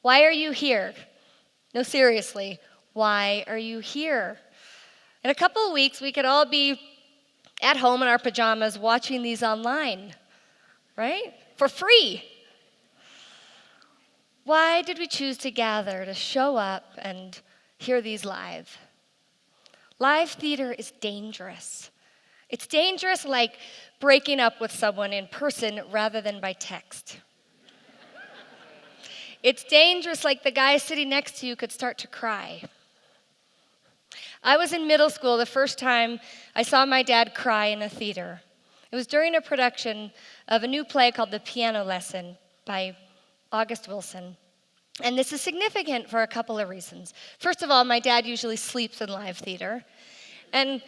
Why are you here? No, seriously, why are you here? In a couple of weeks, we could all be at home in our pajamas watching these online, right? For free. Why did we choose to gather, to show up and hear these live? Live theater is dangerous. It's dangerous like breaking up with someone in person rather than by text. It's dangerous like the guy sitting next to you could start to cry. I was in middle school the first time I saw my dad cry in a theater. It was during a production of a new play called The Piano Lesson by August Wilson. And this is significant for a couple of reasons. First of all, my dad usually sleeps in live theater. And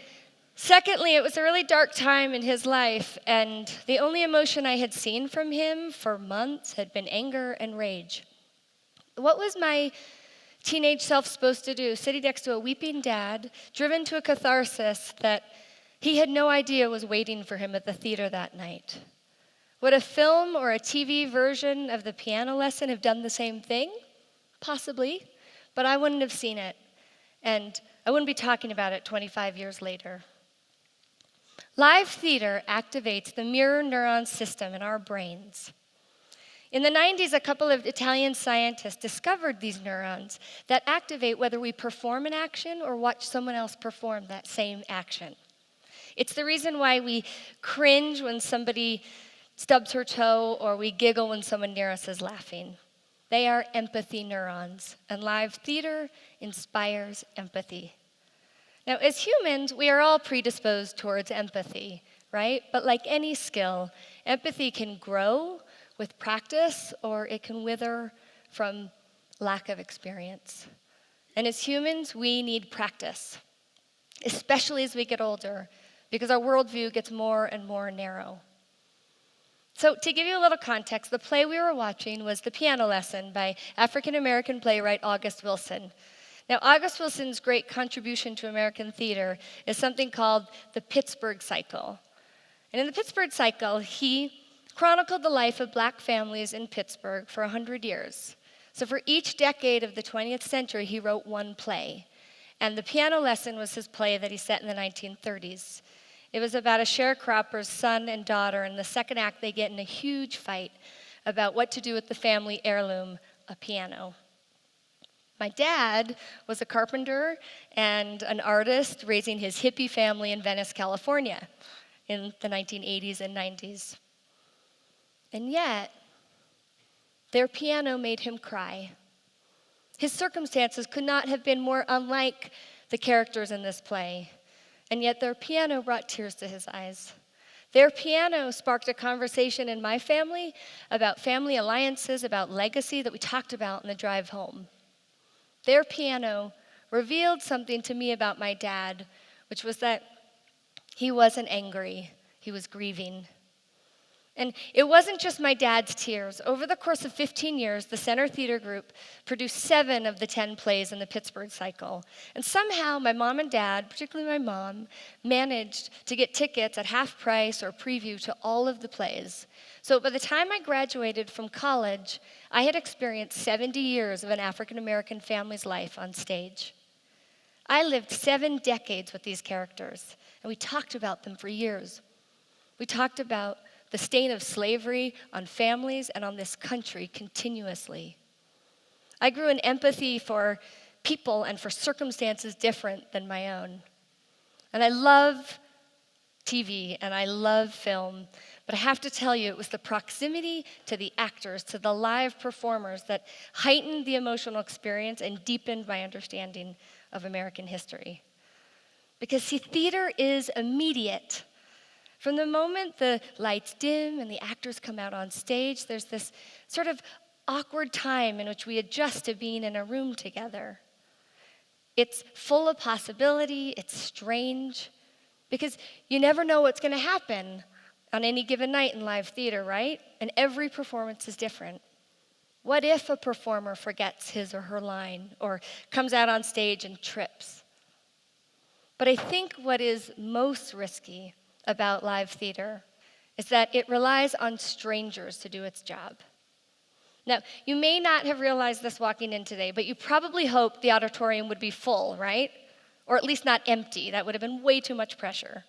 secondly, it was a really dark time in his life, and the only emotion I had seen from him for months had been anger and rage. What was my teenage self supposed to do, sitting next to a weeping dad, driven to a catharsis that he had no idea was waiting for him at the theater that night? Would a film or a TV version of The Piano Lesson have done the same thing? Possibly, but I wouldn't have seen it, and I wouldn't be talking about it 25 years later. Live theater activates the mirror neuron system in our brains. In the 90s, a couple of Italian scientists discovered these neurons that activate whether we perform an action or watch someone else perform that same action. It's the reason why we cringe when somebody stubs her toe or we giggle when someone near us is laughing. They are empathy neurons, and live theater inspires empathy. Now, as humans, we are all predisposed towards empathy, right? But like any skill, empathy can grow with practice, or it can wither from lack of experience. And as humans, we need practice, especially as we get older, because our worldview gets more and more narrow. So to give you a little context, the play we were watching was The Piano Lesson by African-American playwright August Wilson. Now, August Wilson's great contribution to American theater is something called the Pittsburgh Cycle. And in the Pittsburgh Cycle, he chronicled the life of black families in Pittsburgh for 100 years. So for each decade of the 20th century, he wrote one play. And The Piano Lesson was his play that he set in the 1930s. It was about a sharecropper's son and daughter. In the second act, they get in a huge fight about what to do with the family heirloom, a piano. My dad was a carpenter and an artist raising his hippie family in Venice, California in the 1980s and 90s. And yet, their piano made him cry. His circumstances could not have been more unlike the characters in this play, and yet their piano brought tears to his eyes. Their piano sparked a conversation in my family about family alliances, about legacy that we talked about on the drive home. Their piano revealed something to me about my dad, which was that he wasn't angry, he was grieving. And it wasn't just my dad's tears. Over the course of 15 years, the Center Theater Group produced 7 of the 10 plays in the Pittsburgh Cycle. And somehow my mom and dad, particularly my mom, managed to get tickets at half price or preview to all of the plays. So by the time I graduated from college, I had experienced 70 years of an African-American family's life on stage. I lived 7 decades with these characters, and we talked about them for years. We talked about the stain of slavery on families and on this country continuously. I grew in empathy for people and for circumstances different than my own. And I love TV and I love film, but I have to tell you, it was the proximity to the actors, to the live performers, that heightened the emotional experience and deepened my understanding of American history. Because see, theater is immediate. From the moment the lights dim and the actors come out on stage, there's this sort of awkward time in which we adjust to being in a room together. It's full of possibility, it's strange, because you never know what's going to happen on any given night in live theater, right? And every performance is different. What if a performer forgets his or her line or comes out on stage and trips? But I think what is most risky about live theater is that it relies on strangers to do its job. Now, you may not have realized this walking in today, but you probably hoped the auditorium would be full, right? Or at least not empty. That would have been way too much pressure.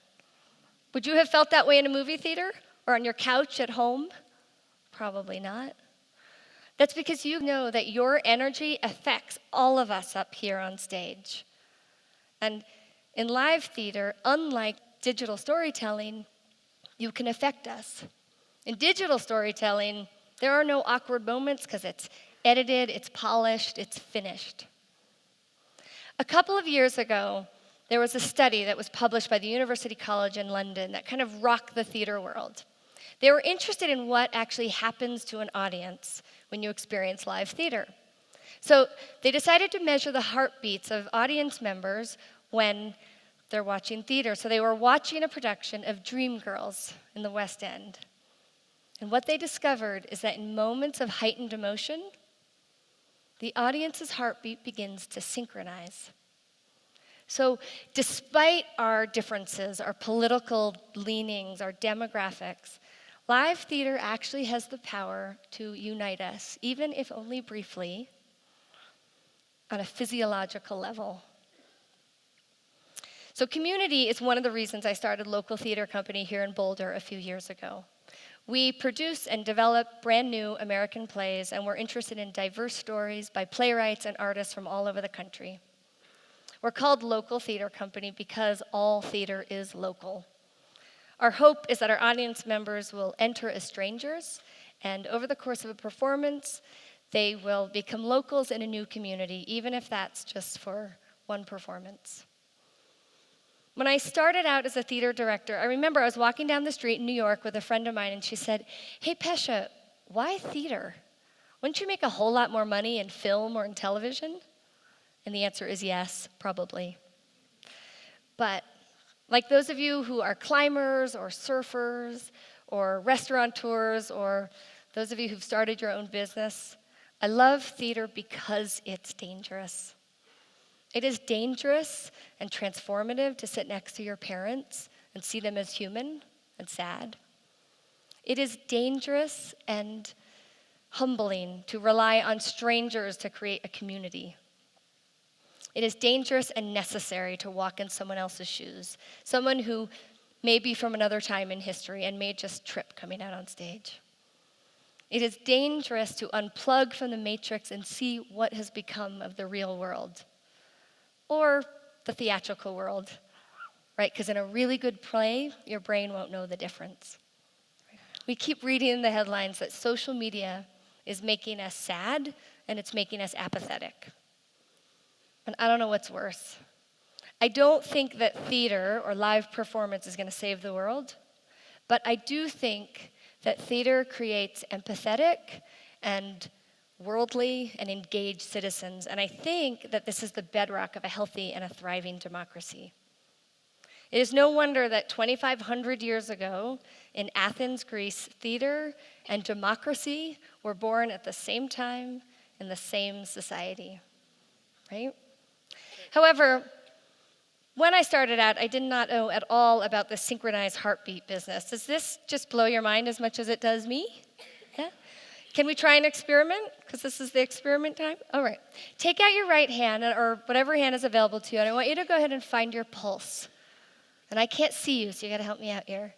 Would you have felt that way in a movie theater or on your couch at home? Probably not. That's because you know that your energy affects all of us up here on stage. And in live theater, unlike digital storytelling, you can affect us. In digital storytelling, there are no awkward moments because it's edited, it's polished, it's finished. A couple of years ago, there was a study that was published by the University College in London that kind of rocked the theater world. They were interested in what actually happens to an audience when you experience live theater. So they decided to measure the heartbeats of audience members when they're watching theater. So they were watching a production of Dreamgirls in the West End. And what they discovered is that in moments of heightened emotion, the audience's heartbeat begins to synchronize. So despite our differences, our political leanings, our demographics, live theater actually has the power to unite us, even if only briefly, on a physiological level. So community is one of the reasons I started a local theater company here in Boulder a few years ago. We produce and develop brand new American plays, and we're interested in diverse stories by playwrights and artists from all over the country. We're called Local Theater Company because all theater is local. Our hope is that our audience members will enter as strangers, and over the course of a performance, they will become locals in a new community, even if that's just for one performance. When I started out as a theater director, I remember I was walking down the street in New York with a friend of mine, and she said, "Hey, Pesha, why theater? Wouldn't you make a whole lot more money in film or in television?" And the answer is yes, probably. But like those of you who are climbers or surfers or restaurateurs or those of you who've started your own business, I love theater because it's dangerous. It is dangerous and transformative to sit next to your parents and see them as human and sad. It is dangerous and humbling to rely on strangers to create a community. It is dangerous and necessary to walk in someone else's shoes, someone who may be from another time in history and may just trip coming out on stage. It is dangerous to unplug from the matrix and see what has become of the real world. Or the theatrical world, right? Because in a really good play, your brain won't know the difference. We keep reading in the headlines that social media is making us sad and it's making us apathetic. And I don't know what's worse. I don't think that theater or live performance is going to save the world, but I do think that theater creates empathetic and worldly and engaged citizens, and I think that this is the bedrock of a healthy and a thriving democracy. It is no wonder that 2,500 years ago in Athens, Greece, theater and democracy were born at the same time in the same society, right? However, when I started out, I did not know at all about the synchronized heartbeat business. Does this just blow your mind as much as it does me? Yeah? Can we try an experiment? Because this is the experiment time. All right. Take out your right hand, or whatever hand is available to you, and I want you to go ahead and find your pulse. And I can't see you, so you got to help me out here.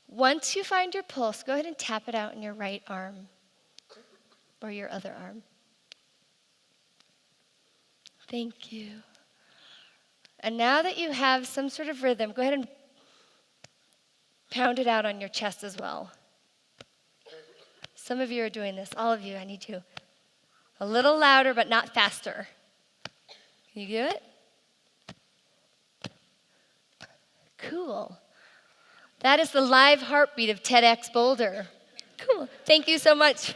Once you find your pulse, go ahead and tap it out in your right arm or your other arm. Thank you. And now that you have some sort of rhythm, go ahead and pound it out on your chest as well. Some of you are doing this. All of you, I need you. A little louder, but not faster. Can you do it? Cool. That is the live heartbeat of TEDxBoulder. Cool. Thank you so much.